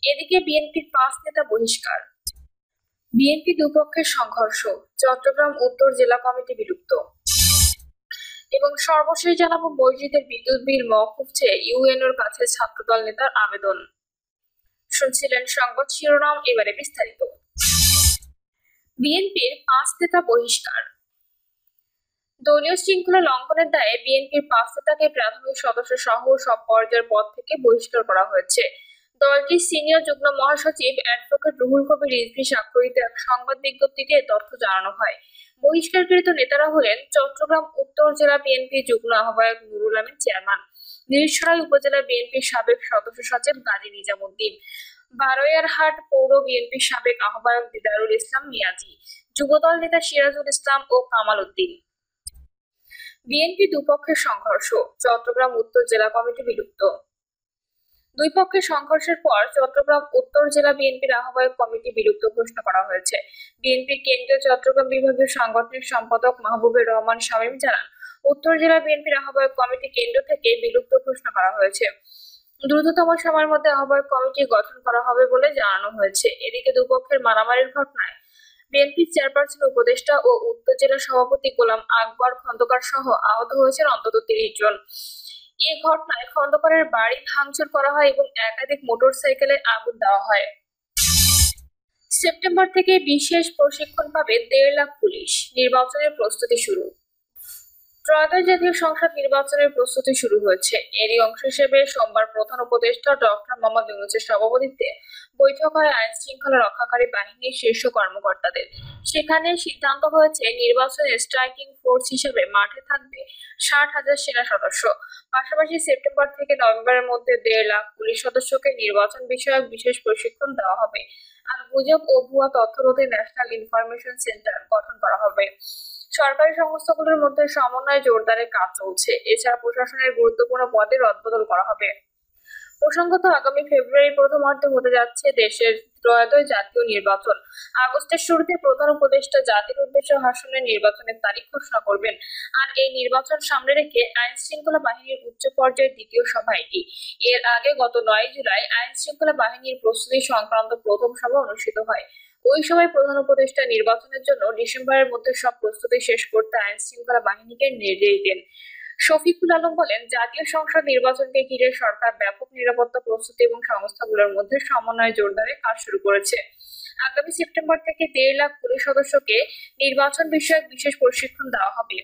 এদিকে বিএনপির 5 নেতা বহিষ্কার। বিএনপি দুপক্ষের সংঘর্ষ, চট্টগ্রাম উত্তর জেলা কমিটি বিলুপ্ত। এবং সর্বশেষ জানাবো মসজিদের বিদ্যুৎ বিল মওকুফ চেয়ে ইউএনওর কাছে ছাত্রদল নেতার আবেদন। শুনছিলেন সংবাদ শিরোনাম, এবারে বিস্তারিত। বিএনপির 5 নেতা বহিষ্কার। দলীয় শৃঙ্খলা লঙ্ঘনের দায়ে বিএনপির 5 নেতাকে প্রাথমিক সদস্য সহ সব পর্যায়ের পদ থেকে বহিষ্কার করা হয়েছে। দলটির সিনিয়র যুগ্ম মহাসচিব অ্যাডভোকেট রুহুল কবির রিজভী স্বাক্ষরিত এক সংবাদ বিজ্ঞপ্তিতে তথ্য জানানো হয়। বহিষ্কারকৃত নেতারা হলেন চট্টগ্রাম উত্তর জেলা বিএনপি যুগ্ম আহ্বায়ক নুরুল আমিন চেয়ারম্যান, মিরসরাই উপজেলা বিএনপির সাবেক সদস্য সচিব গাজী নিজামুদ্দিন, বারৈয়ারহাট পৌর বিএনপির সাবেক আহ্বায়ক দিদারুল ইসলাম মিয়াজি, যুবদল নেতা সিরাজুল ইসলাম ও কামাল উদ্দিন। বিএনপি দুপক্ষের সংঘর্ষ, চট্টগ্রাম উত্তর জেলা কমিটি বিলুপ্ত। দুই পক্ষের সংঘর্ষের পর চট্টগ্রাম উত্তর জেলা বিএনপির আহ্বায়ক কমিটি বিলুপ্ত ঘোষণা করা হয়েছে। বিএনপির কেন্দ্রীয় চট্টগ্রাম বিভাগীয় সাংগঠনিক সম্পাদক মাহবুবুর রহমান শামীম জানান, উত্তর জেলা বিএনপির আহ্বায়ক কমিটি কেন্দ্র থেকে বিলুপ্ত ঘোষণা করা হয়েছে। দ্রুততম সময়ের মধ্যে আহ্বায়ক কমিটি গঠন করা হবে বলে জানানো হয়েছে। এদিকে দুপক্ষের মারামারির ঘটনায় বিএনপির চেয়ারপারসন উপদেষ্টা ও উত্তর জেলা সভাপতি গোলাম আকবর খন্দকার সহ আহত হয়েছেন অন্তত 30 জন। এই ঘটনায় খন্দকারের বাড়ি ভাঙচুর করা হয় এবং একাধিক মোটরসাইকেলে আগুন দেওয়া হয়। সেপ্টেম্বর থেকে বিশেষ প্রশিক্ষণ পাবে 1.5 লাখ পুলিশ, নির্বাচনের প্রস্তুতি শুরু। ত্রয়োদশ জাতীয় সংসদ নির্বাচনের প্রস্তুতি শুরু হয়েছে। এরই অংশ হিসেবে সোমবার প্রধান উপদেষ্টা ডক্টর মোহাম্মদ ইউনূসের সভাপতিত্বে বৈঠক হয় আইন শৃঙ্খলা রক্ষাকারী বাহিনীর শীর্ষ কর্মকর্তাদের। সেখানে সিদ্ধান্ত হয়েছে নির্বাচনে স্ট্রাইকিং ফোর্স হিসেবে মাঠে থাকবে 60,000 সেনা সদস্য। পাশাপাশি সেপ্টেম্বর থেকে নভেম্বরের মধ্যে 1.5 লাখ পুলিশ সদস্যকে নির্বাচন বিষয়ক বিশেষ প্রশিক্ষণ দেওয়া হবে। আর গুজব ও ভুয়া তথ্য রোধে ন্যাশনাল ইনফরমেশন সেন্টার গঠন করা হবে। সরকারি সংস্থাগুলোর মধ্যে সমন্বয় জোরদারের কাজ চলছে। এছাড়া প্রশাসনের গুরুত্বপূর্ণ পদে রদবদল করা হবে। প্রসঙ্গত, আগামী ফেব্রুয়ারির প্রথমার্ধে হতে যাচ্ছে দেশের ত্রয়োদশ জাতীয় নির্বাচন। আগস্টের শুরুতে প্রধান উপদেষ্টা জাতির উদ্দেশ্যে ভাষণের নির্বাচনের তারিখ ঘোষণা করবেন। আর এই নির্বাচন সামনে রেখে আইন শৃঙ্খলা বাহিনীর উচ্চ পর্যায়ের দ্বিতীয় সভা এটি। এর আগে গত 9 জুলাই আইন শৃঙ্খলা বাহিনীর প্রস্তুতি সংক্রান্ত প্রথম সভা অনুষ্ঠিত হয়। ওই সময় প্রধান উপদেষ্টা নির্বাচনের জন্য ডিসেম্বরের মধ্যে সব প্রস্তুতি শেষ করতে আইন শৃঙ্খলা বাহিনীকে নির্দেশ দেন। শফিকুল আলম বলেন, জাতীয় সংসদ নির্বাচনকে ঘিরে সরকার ব্যাপক নিরাপত্তা প্রস্তুতি এবং সংস্থাগুলোর মধ্যে সমন্বয় জোরদারে কাজ শুরু করেছে। আগামী সেপ্টেম্বর থেকে 1.5 লাখ পুলিশ সদস্যকে নির্বাচন বিষয়ক বিশেষ প্রশিক্ষণ দেওয়া হবে।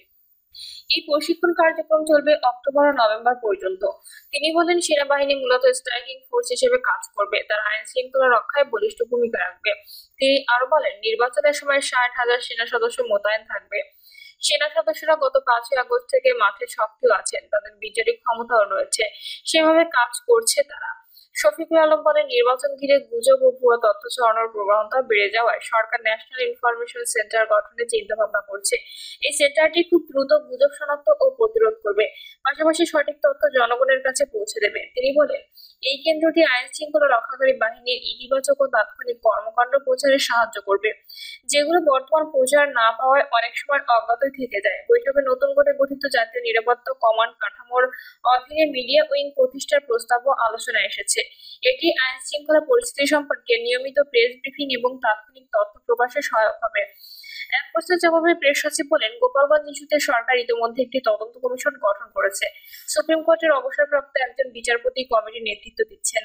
এই প্রশিক্ষণ কার্যক্রম চলবে অক্টোবর ও নভেম্বর পর্যন্ত। তিনি বলেন, সেনাবাহিনী মূলত স্ট্রাইকিং ফোর্স হিসেবে কাজ করবে, তারা আইন শৃঙ্খলা রক্ষায় বলিষ্ঠ ভূমিকা রাখবে। তিনি আরো বলেন, নির্বাচনের সময় 60,000 সেনা সদস্য মোতায়েন থাকবে। সেনা সদস্যরা গত 5ই আগস্ট থেকে মাঠে সক্রিয় আছেন, তাদের বিচারিক ক্ষমতাও রয়েছে, সেভাবে কাজ করছে তারা। শফিকুল আলম বলেন, নির্বাচন ঘিরে গুজব ও ভুয়া তথ্য ছড়ানোর প্রবণতা বেড়ে যাওয়ায় সরকার ন্যাশনাল ইনফরমেশন সেন্টার গঠনের চিন্তা ভাবনা করছে। এই সেন্টারটি খুব দ্রুত গুজব শনাক্ত ও প্রতিরোধ করবে, পাশাপাশি সঠিক তথ্য জনগণের কাছে পৌঁছে দেবে। তিনি বলেন, এই কেন্দ্রটি আইন শৃঙ্খলা রক্ষাকারী বাহিনীর ইতিবাচক ও তাৎক্ষণিক কর্মকাণ্ড প্রচারে সাহায্য করবে, যেগুলো বর্তমান প্রচার না পাওয়ায় অনেক সময় অজ্ঞাতই থেকে যায়। বৈঠকে নতুন করে গঠিত জাতীয় নিরাপত্তা কমান্ড কাঠামোর অধীনে মিডিয়া উইং প্রতিষ্ঠার প্রস্তাবও আলোচনায় এসেছে। এটি আইন শৃঙ্খলা পরিস্থিতি সম্পর্কে নিয়মিত প্রেস ব্রিফিং এবং তাৎক্ষণিক তথ্য প্রকাশে সহায়ক হবে। এক প্রশ্নের জবাবে প্রেস সচিব বলেন, গোপালগঞ্জ ইস্যুতে সরকার ইতিমধ্যে একটি তদন্ত কমিশন গঠন করেছে। সুপ্রিম কোর্টের অবসরপ্রাপ্ত একজন বিচারপতি কমিটির নেতৃত্ব দিচ্ছেন।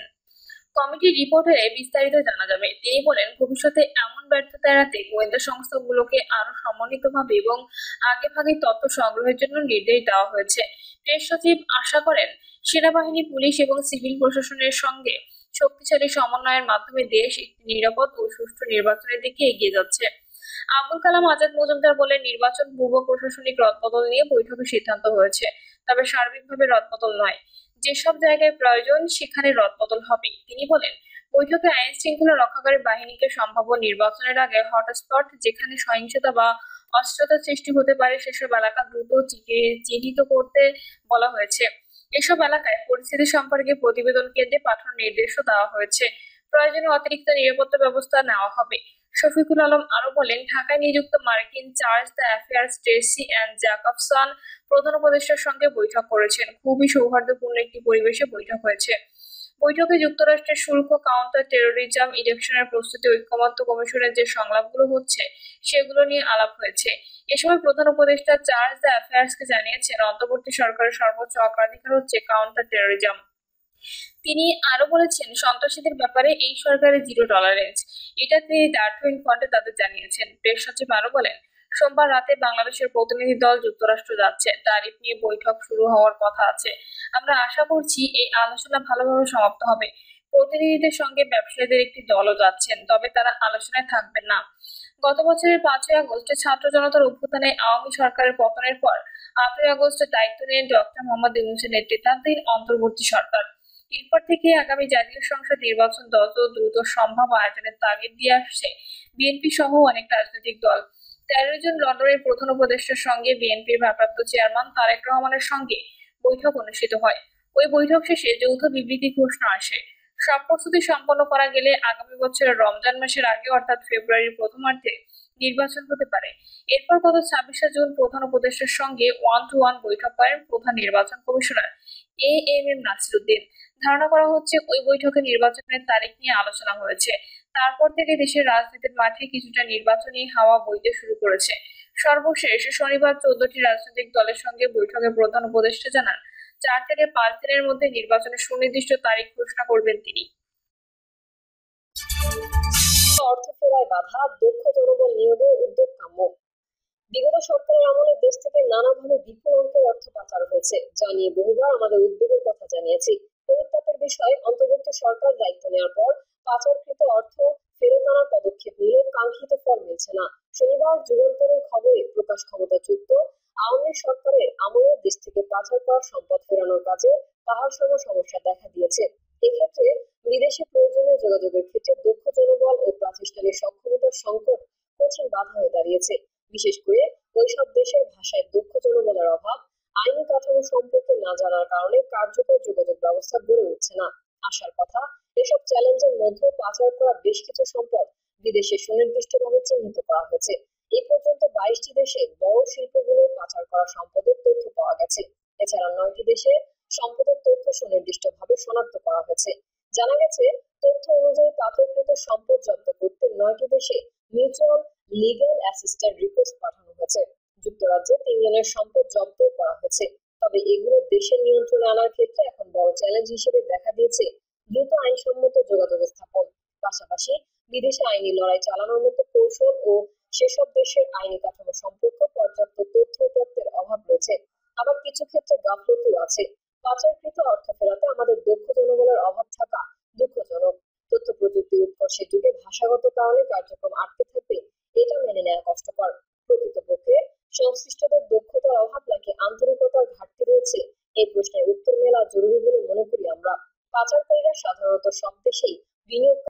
কমিটির রিপোর্টে বিস্তারিত জানা যাবে। তিনি বলেন, ভবিষ্যতে এমন ব্যর্থতা এড়াতে গোয়েন্দা সংস্থাগুলোকে আরো সমন্বিতভাবে এবং আগেভাগে তথ্য সংগ্রহের জন্য নির্দেশ দেওয়া হয়েছে। প্রেস সচিব আশা করেন, সেনাবাহিনী, পুলিশ এবং সিভিল প্রশাসনের সঙ্গে শক্তিশালী সমন্বয়ের মাধ্যমে দেশ একটি নিরাপদ ও সুষ্ঠু নির্বাচনের দিকে এগিয়ে যাচ্ছে। আবুল কালাম আজাদ মজুমদার বলেন, নির্বাচন পূর্ব প্রশাসনিক রদবদল নিয়ে বৈঠকে সিদ্ধান্ত হয়েছে, তবে সার্বিকভাবে রদবদল নয়। যেসব জায়গায় প্রয়োজন সেখানে রদবদল হবে। তিনি বলেন, বৈঠকে আইন শৃঙ্খলা রক্ষাকারী বাহিনীকে সম্ভাব্য নির্বাচনের আগে হটস্পট, যেখানে সহিংসতা বা অস্থিরতা সৃষ্টি হতে পারে, সেসব এলাকা দ্রুত চিহ্নিত করতে বলা হয়েছে। এসব এলাকায় পরিস্থিতি সম্পর্কে প্রতিবেদন কেন্দ্রে পাঠানোর নির্দেশও দেওয়া হয়েছে। প্রয়োজনে অতিরিক্ত নিরাপত্তা ব্যবস্থা নেওয়া হবে। শফিকুল আলম আরো বলেন, ঢাকায় নিযুক্ত মার্কিন chargé d' affaires Tracey Ann Jacobson প্রধান উপদেষ্টার সঙ্গে বৈঠক করেছেন। খুবই সৌহার্দ্যপূর্ণ একটি পরিবেশে বৈঠক হয়েছে। বৈঠকে যুক্তরাষ্ট্রের শুল্ক, কাউন্টার টেরোরিজম, ইলেকশনের প্রস্তুতি, ঐকমত্য কমিশনের যে সংলাপগুলো হচ্ছে সেগুলো নিয়ে আলাপ হয়েছে। এ সময় প্রধান উপদেষ্টা চার্লস দ্য অ্যাফেয়ার্সকে জানিয়েছেন, অন্তর্বর্তী সরকারের সর্বোচ্চ অগ্রাধিকার হচ্ছে কাউন্টার টেরোরিজম। তিনি আরো বলেছেন, সন্ত্রাসীদের ব্যাপারে এই সরকারের জিরো টলারেন্স, এটা তিনি দ্ব্যর্থহীন কণ্ঠে তাদের জানিয়েছেন। প্রেস সচিব আরো বলেন, সোমবার রাতে বাংলাদেশের প্রতিনিধি দল যুক্তরাষ্ট্র যাচ্ছে, তারিফ নিয়ে বৈঠক শুরু হওয়ার কথা আছে। আমরা আশা করছি এই আলোচনা ভালোভাবে সমাপ্ত হবে। প্রতিনিধিদের সঙ্গে ব্যবসায়ীদের একটি দলও যাচ্ছেন, তবে তারা আলোচনায় থাকবেন না। গত বছরের 5ই আগস্টে ছাত্র জনতার অভ্যুত্থানে আওয়ামী সরকারের পতনের পর 8ই আগস্টের দায়িত্ব নিয়ে ডক্টর মোহাম্মদ ইউনূসের নেতৃত্বাধীন অন্তর্বর্তী সরকার। এরপর থেকে আগামী জাতীয় সংসদ নির্বাচন যত দ্রুত সম্ভব আয়োজনের তাগিদ দিয়ে আসছে বিএনপি সহ অনেক রাজনৈতিক দল। 13 জুন লন্ডনের প্রধান উপদেষ্টার সঙ্গে বিএনপির ভারপ্রাপ্ত চেয়ারম্যান তারেক রহমানের সঙ্গে বৈঠক অনুষ্ঠিত হয়। ওই বৈঠক শেষে যৌথ বিবৃতি ঘোষণা আসে। সব প্রস্তুতি সম্পন্ন করা গেলে আগামী বছরের রমজান মাসের আগে অর্থাৎ ফেব্রুয়ারির প্রথমার্ধে নির্বাচন হতে পারে। এরপর গত 26শে জুন প্রধান উপদেষ্টার সঙ্গে 1-to-1 বৈঠক করেন প্রধান নির্বাচন কমিশনার এএমএম নাসির উদ্দিন। ধারণা করা হচ্ছে ওই বৈঠকে নির্বাচনের তারিখ নিয়ে আলোচনা হয়েছে। তারপর থেকে দেশের রাজনীতির মাঠে কিছুটা নির্বাচনী হাওয়া বইতে শুরু করেছে। সর্বশেষ শনিবার 14টি রাজনৈতিক দলের সঙ্গে বৈঠকে প্রধান উপদেষ্টা জানান, 4 থেকে 5 দিনের মধ্যে নির্বাচনের সুনির্দিষ্ট তারিখ ঘোষণা করবেন তিনি। অর্থ ফেরায় বাধা, দক্ষ জনবল নিয়োগে উদ্যোগ কাম্য। বিগত সরকারের আমলে দেশ থেকে নানাভাবে বিপুল অঙ্কের অর্থ পাচার হয়েছে, যা নিয়ে বহুবার আমাদের উদ্বেগের কথা জানিয়েছি। পরিতাপের বিষয়, অন্তর্বর্তী সরকার দায়িত্ব নেওয়ার পর পাচারকৃত অর্থ ফেরত আনার পদক্ষেপ নিলেও কাঙ্ক্ষিত ফল মিলছে না। শনিবার যুগান্তরের খবরে প্রকাশ, ক্ষমতাচ্যুত আওয়ামী সরকারের আমলে দেশ থেকে পাচার করা সম্পদ ফেরানোর কাজে পাহাড়সম সমস্যা দেখা দিয়েছে। এক্ষেত্রে বিদেশে প্রয়োজনীয় যোগাযোগের ক্ষেত্রে দক্ষ জনবল ও প্রাতিষ্ঠানিক সক্ষমতার সংকট কঠিন বাধা হয়ে দাঁড়িয়েছে। বিশেষ করে ওইসব দেশের ভাষায় দক্ষ জনবলের অভাব, আইনি কাঠামো সম্পর্কে না জানার কারণে কার্যকর যোগাযোগ ব্যবস্থা গড়ে উঠছে না। আশার কথা, এসব চ্যালেঞ্জের মধ্যে পাচার করা বেশ কিছু সম্পদ বিদেশে সুনির্দিষ্টভাবে চিহ্নিত করা হয়েছে। এ পর্যন্ত 22টি দেশে বড় শিল্পগুলোর পাচার করা সম্পদের তথ্য পাওয়া গেছে। এছাড়া 9টি দেশে সম্পদের তথ্য সুনির্দিষ্টভাবে শনাক্ত করা হয়েছে। জানা গেছে, তথ্য অনুযায়ী পাচারকৃত সম্পদ জব্দ করতে 9টি দেশে মিউচুয়াল লিগ্যাল অ্যাসিস্ট্যান্ট রিকোয়েস্ট পাঠানো হয়েছে। যুক্তরাজ্যে 3 জনের সম্পদ জব্দ করা হয়েছে। তবে এগুলো দেশের নিয়ন্ত্রণে আনার ক্ষেত্রে এখন বড় চ্যালেঞ্জ হিসেবে দেখা দিয়েছে দ্রুত আইনসম্মত যোগাযোগ স্থাপন। পাশাপাশি বিদেশে আইনি লড়াই চালানোর মতো কৌশল ও সেসব দেশের আইনি কাঠামো সম্পর্কে পর্যাপ্ত তথ্য তত্ত্বের অভাব রয়েছে। আবার কিছু ক্ষেত্রে গাফলতিও আছে। পাচারকৃত অর্থ ফেরাতে আমাদের দক্ষ জনবলের অভাব থাকা দুঃখজনক। তথ্য প্রযুক্তির উৎকর্ষের যুগে ভাষাগত কারণে কার্যক্রম আটকে থাকবে, এটা মেনে নেওয়া কষ্টকর। প্রকৃতপক্ষে সংশ্লিষ্টদের দক্ষতার অভাব নাকি আন্তরিকতার ঘাটতি রয়েছে, এই প্রশ্নের উত্তর মেলা জরুরি বলে মনে করি আমরা। পাচারকারীরা সাধারণত সব দেশেই বিনিয়োগ